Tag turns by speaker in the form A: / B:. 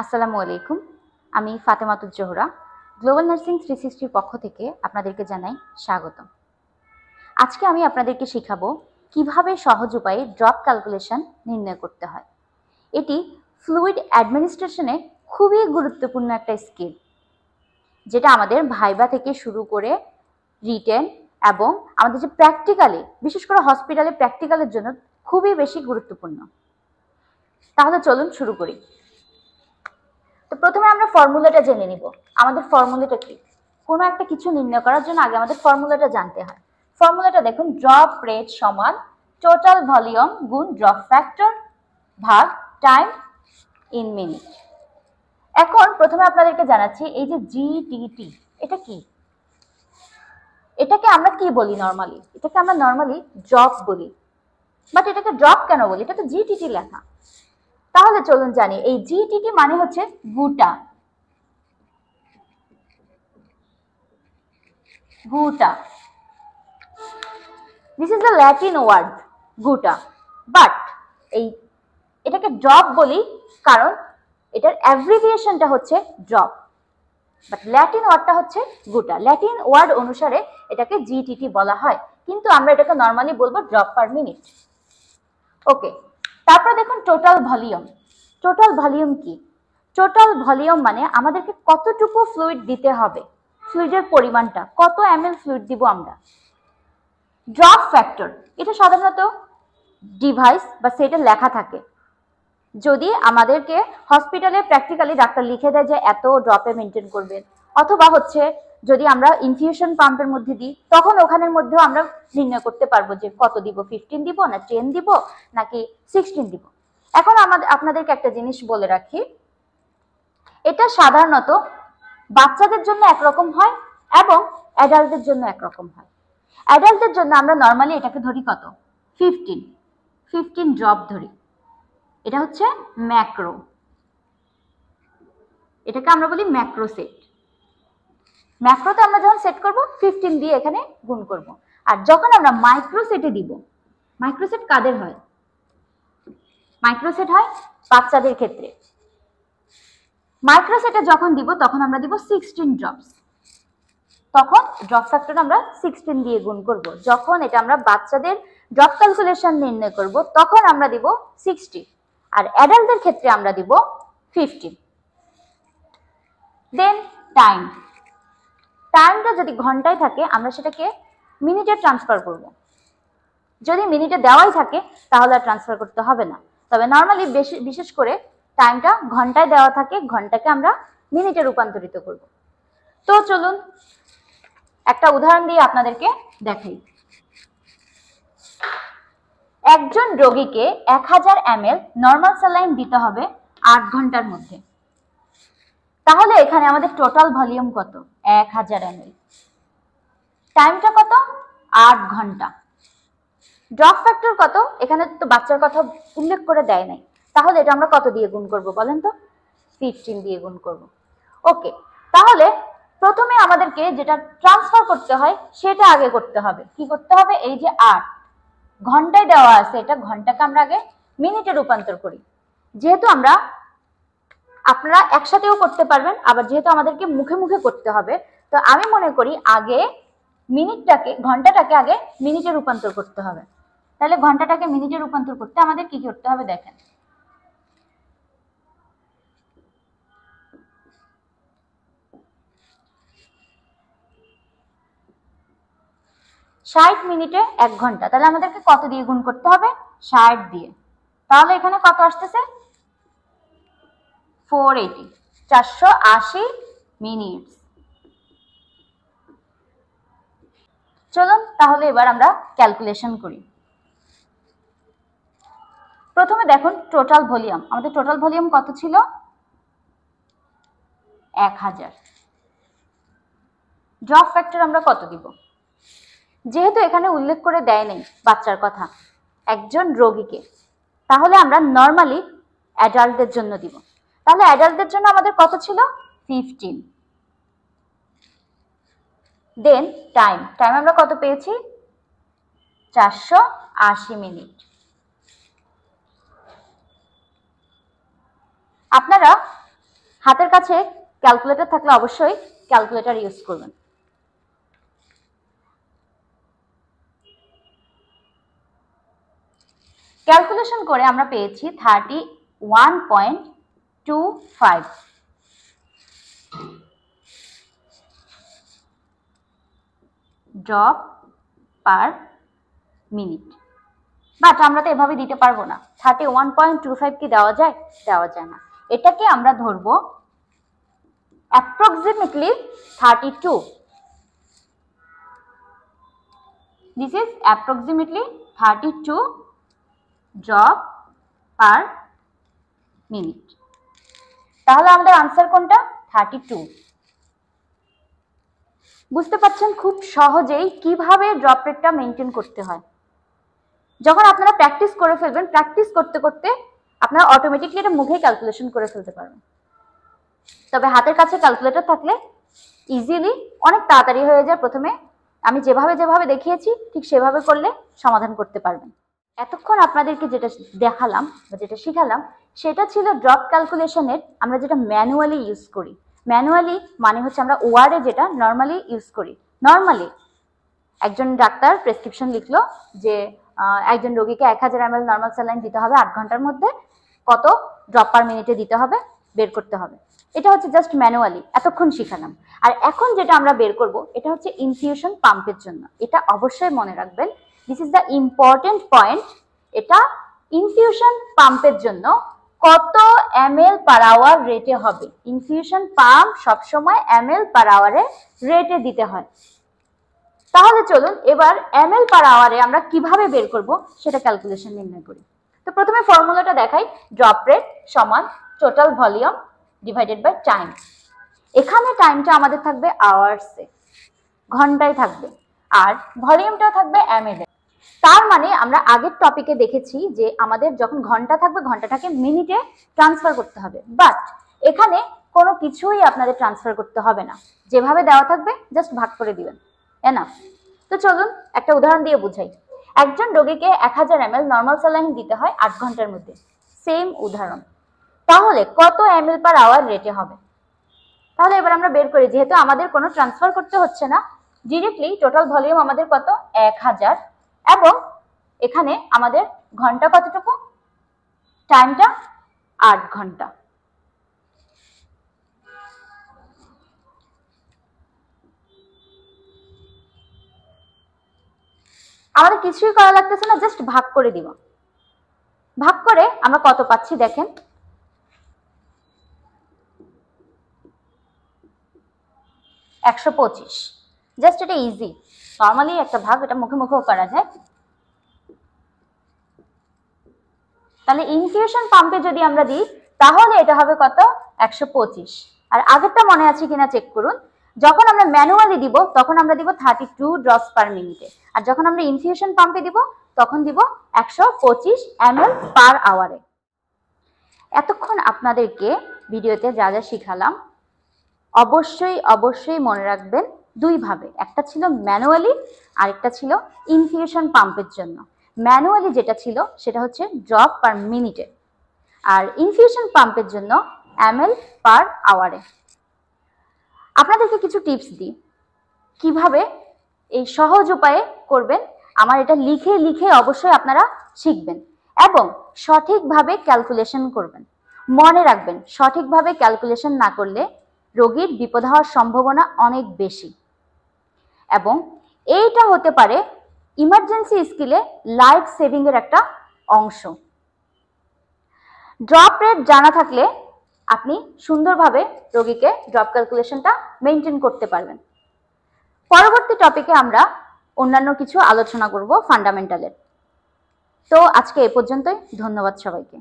A: আসসালামু আলাইকুম। আমি ফাতেমাতুজ জোহরা। গ্লোবাল নার্সিং 360 পক্ষ থেকে আপনাদেরকে জানাই স্বাগতম। আজকে আমি আপনাদেরকে শেখাবো কিভাবে সহজ উপায়ে ড্রপ ক্যালকুলেশন নির্ণয় করতে হয়। এটি ফ্লুইড অ্যাডমিনিস্ট্রেশনে খুবই গুরুত্বপূর্ণ একটা স্কিল, যেটা আমাদের ভাইবা থেকে শুরু করে রিটেন এবং আমাদের যে প্র্যাকটিক্যালি, বিশেষ করে হসপিটালে প্র্যাকটিক্যালের জন্য খুবই বেশি গুরুত্বপূর্ণ। তাহলে চলুন শুরু করি। তো প্রথমে আমরা ফর্মুলাটা জেনে নিব। আমাদের ফর্মুলাটা কি? কোনো একটা কিছু নির্ণয় করার জন্য আগে আমাদের ফর্মুলাটা জানতে হয়। ফর্মুলাটা দেখুন, ড্রপ রেট সমান টোটাল ভলিউম গুণ ড্রপ ফ্যাক্টর ভাগ টাইম ইন মিনিট। এখন প্রথমে আপনাদেরকে জানাচ্ছি, এই যে জিটিটি এটা কি? এটাকে আমরা কি বলি নরমালি? এটাকে আমরা নরমালি ড্রপ বলি, বাট এটাকে ড্রপ কেন বলি? এটা তো জিটিটি লেখা। তাহলে চলুন জানি, এই জিটিটি মানে হচ্ছে গুটা। গুটা, this is the Latin word gutta, but এটাকে ড্রপ বলি কারণ এটার অ্যাব্রিভিয়েশনটা হচ্ছে ড্রপ, বাট ল্যাটিন ওয়ার্ডটা হচ্ছে গুটা। ল্যাটিন ওয়ার্ড অনুসারে এটাকে জিটিটি বলা হয়, কিন্তু আমরা এটাকে নর্মালি বলবো ড্রপ পার মিনিট। ওকে, তারপরে দেখুন টোটাল ভলিউম। টোটাল ভলিউম কি? টোটাল ভলিউম মানে আমাদেরকে কতটুকু ফ্লুইড দিতে হবে, ফ্লুইডের পরিমাণটা, কত ml ফ্লুইড দিব আমরা। ড্রপ ফ্যাক্টর, এটা সাধারণত ডিভাইস বা সেটে লেখা থাকে। যদি আমাদেরকে হসপিটালে প্র্যাকটিক্যালি ডাক্তার লিখে দেয় যে এত ড্রপে মেনটেন করবেন, অথবা হচ্ছে যদি আমরা ইনফিউশন পাম্পের মধ্যে দিই, তখন ওখানের মধ্যেও আমরা নির্ণয় করতে পারবো যে কত দিব, 15 দিব না 10 দিব নাকি 16 দিব। এখন আপনাদেরকে একটা জিনিস বলে রাখি, এটা সাধারণত বাচ্চাদের জন্য একরকম হয় এবং অ্যাডাল্টদের জন্য একরকম হয়। অ্যাডাল্টদের জন্য আমরা নর্মালি এটাকে ধরি কত, 15 ড্রপ ধরি। এটা হচ্ছে ম্যাক্রো, এটাকে আমরা বলি ম্যাক্রো সেট। ম্যাক্রোতে আমরা যখন সেট করব 15 দিয়ে এখানে গুণ করব। আর যখন আমরা মাইক্রো সেটে দিব, মাইক্রো সেট কাদের হয়? মাইক্রো সেট হয় বাচ্চাদের ক্ষেত্রে। মাইক্রো সেটে যখন দিব তখন আমরা দিব 16 ড্রপস। তখন ড্রপ ফ্যাক্টর আমরা 16 দিয়ে গুণ করব। যখন এটা আমরা বাচ্চাদের ড্রপ ক্যালকুলেশন নির্ণয় করব তখন আমরা দিব 60, আর অ্যাডাল্টদের ক্ষেত্রে আমরা দিব 15। দেন টাইম। টাইমটা যদি ঘন্টায় থাকে আমরা সেটাকে মিনিটে ট্রান্সফার করব। যদি মিনিটে দেওয়াই থাকে তাহলে আর ট্রান্সফার করতে হবে না, তবে নর্মালি বিশেষ করে টাইমটা ঘন্টায় দেওয়া থাকে, ঘন্টাকে আমরা মিনিটে রূপান্তরিত করব। তো চলুন একটা উদাহরণ দিয়ে আপনাদেরকে দেখাই। একজন রোগীকে 1000 ml নর্মাল স্যালাইন দিতে হবে 8 ঘন্টার মধ্যে। তাহলে এখানে আমাদের টোটাল ভলিউম কত? 1000 ml। টাইমটা কত? 8 ঘন্টা। ড্রপ ফ্যাক্টর কত? এখানে তো বাচ্চার কথা উল্লেখ করে দেয় নাই, তাহলে এটা আমরা কত দিয়ে গুণ করব বলেন তো? 15 দিয়ে গুণ করব। ওকে, তাহলে প্রথমে আমাদেরকে যেটা ট্রান্সফার করতে হয় সেটা আগে করতে হবে। কি করতে হবে? এই যে 8 ঘন্টায় দেওয়া আছে, এটা ঘন্টাকে আমরা আগে মিনিটে রূপান্তর করি। যেহেতু আপনারা একসাথেও করতে পারবেন, আবার যেহেতু আমাদেরকে মুখে মুখে করতে হবে, তো আমি মনে করি আগে ঘন্টাটাকে আগে মিনিটে রূপান্তর করতে হবে। তাহলে ঘন্টাটাকে মিনিটে রূপান্তর করতে আমাদের কি করতে হবে দেখেন। ষাট মিনিটে 1 ঘন্টা, তাহলে আমাদেরকে কত দিয়ে গুণ করতে হবে? 60 দিয়ে। তাহলে এখানে কত আসতেছে? 480, 480 মিনিট। চলুন তাহলে এবার আমরা ক্যালকুলেশন করি। প্রথমে দেখুন টোটাল ভলিউম, আমাদের টোটাল ভলিউম কত ছিল? 1000। ড্রপ ফ্যাক্টর আমরা কত দিব? যেহেতু এখানে উল্লেখ করে দেয় নাই বাচ্চার কথা, একজন রোগীকে, তাহলে আমরা নর্মালি অ্যাডাল্টদের জন্য দিব। তাহলে অ্যাডাল্টদের জন্য আমাদের কত ছিল? 15। দেন টাইম আমরা কত পেয়েছি? 480 মিনিট। আপনারা হাতের কাছে ক্যালকুলেটর থাকলে অবশ্যই ক্যালকুলেটর ইউজ করবেন। ক্যালকুলেশন করে আমরা পেয়েছি 31.25 ড্রপ পার মিনিট। বাট আমরা তো এভাবে দিতে পারবো না। 31.25 কি দেওয়া যায়? দেওয়া যায় না। এটাকে আমরা ধরবো approximately 32. This is approximately 32 drop per minute. তাহলে আমাদের আনসার কোনটা? 32। বুঝতে পারছেন খুব সহজেই কিভাবে ড্রপ রেটটা মেনটেন করতে হয়। যখন আপনারা প্র্যাকটিস করে ফেলবেন, প্র্যাকটিস করতে করতে আপনারা অটোমেটিকলি এটা মুখে ক্যালকুলেশন করে ফেলতে পারবেন। তবে হাতের কাছে ক্যালকুলেটর থাকলে ইজিলি অনেক তাড়াতাড়ি হয়ে যায়। প্রথমে আমি যেভাবে দেখিয়েছি ঠিক সেভাবে করলে সমাধান করতে পারবেন। এতক্ষণ আপনাদেরকে যেটা দেখালাম বা যেটা শিখালাম সেটা ছিল ড্রপ ক্যালকুলেশনের আমরা যেটা ম্যানুয়ালি ইউজ করি। ম্যানুয়ালি মানে হচ্ছে আমরা ওয়ার্ডে যেটা নর্মালি ইউজ করি। নর্মালি একজন ডাক্তার প্রেসক্রিপশন লিখলো যে একজন রোগীকে 1000 ml নর্মাল স্যালাইন দিতে হবে 8 ঘন্টার মধ্যে, কত ড্রপ পার মিনিটে দিতে হবে বের করতে হবে। এটা হচ্ছে জাস্ট ম্যানুয়ালি, এতক্ষণ শিখালাম। আর এখন যেটা আমরা বের করব এটা হচ্ছে ইনফিউশন পাম্পের জন্য। এটা অবশ্যই মনে রাখবেন, this is the important point. এটা ইনফিউশন পাম্পের জন্য কত ml পার আওয়ার রেটে হবে। ইনফিউশন পাম্প সবসময় ml পার আওয়ারে রেটে দিতে হয়। তাহলে চলুন এবার ml পার আওয়ারে আমরা কিভাবে বের করব সেটা ক্যালকুলেশন নির্ণয় করি। তো প্রথমে ফর্মুলাটা দেখাই, ড্রপ রেট সমান total volume divided by time. এখানে টাইমটা আমাদের থাকবে আওয়ার্সে, ঘন্টায় থাকবে, আর ভলিউমটা থাকবে ml এ। তার মানে আমরা আগের টপিকে দেখেছি যে আমাদের যখন ঘন্টা থাকবে ঘন্টাটাকে মিনিটে ট্রান্সফার করতে হবে। বাট এখানে কোনো কিছুই আপনাদের ট্রান্সফার করতে হবে না, যেভাবে দেওয়া থাকবে জাস্ট ভাগ করে দিবেন, এনাফ। তো চলুন একটা উদাহরণ দিয়ে বুঝাই। একজন রোগীকে 1000 ml নর্মাল স্যালাইন দিতে হয় 8 ঘন্টার মধ্যে, সেম উদাহরণ। তাহলে কত ml পার আওয়ার রেটে হবে? তাহলে এবার আমরা বের করি, যেহেতু আমাদের কোনো ট্রান্সফার করতে হচ্ছে না, ডিরেক্টলি টোটাল ভলিউম আমাদের কত? 1000, এবং এখানে আমাদের ঘন্টা কতটুকু? টাইমটা 8 ঘন্টা। আমাদের কিছুই করা লাগতেছে না, জাস্ট ভাগ করে দিব। ভাগ করে আমরা কত পাচ্ছি দেখেন, 125। জাস্ট এটা ইজি, নর্মালি একটা ভাগ, এটা মুখে মুখেও করা যায়। তাহলে ইনফিউশন পাম্পে যদি আমরা দিই তাহলে এটা হবে কত? 125। আর আগেরটা মনে আছে কিনা চেক করুন। যখন আমরা ম্যানুয়ালি দিব তখন আমরা দিব 32 ড্রপস পার মিনিটে, আর যখন আমরা ইনফিউশন পাম্পে দিব তখন দিব 125 ml পার আওয়ারে। এতক্ষণ আপনাদেরকে ভিডিওতে যা যা শিখালাম অবশ্যই মনে রাখবেন দুইভাবে, একটা ছিল ম্যানুয়ালি আর একটা ছিল ইনফিউশন পাম্পের জন্য। ম্যানুয়ালি যেটা ছিল সেটা হচ্ছে ড্রপ পার মিনিটে, আর ইনফিউশন পাম্পের জন্য ml পার আওয়ারে। আপনাদেরকে কিছু টিপস দিই কিভাবে এই সহজ উপায়ে করবেন। আমার এটা লিখে অবশ্যই আপনারা শিখবেন এবং সঠিকভাবে ক্যালকুলেশন করবেন। মনে রাখবেন, সঠিকভাবে ক্যালকুলেশন না করলে রোগীর বিপদ হওয়ার সম্ভাবনা অনেক বেশি, এবং এইটা হতে পারে ইমার্জেন্সি স্কিলে লাইফ সেভিং এর একটা অংশ। ড্রপ রেট জানা থাকলে আপনি সুন্দরভাবে রোগীকে ড্রপ ক্যালকুলেশনটা মেনটেন করতে পারবেন। পরবর্তী টপিকে আমরা অন্যান্য কিছু আলোচনা করব ফান্ডামেন্টালের। তো আজকে এ পর্যন্তই, ধন্যবাদ সবাইকে।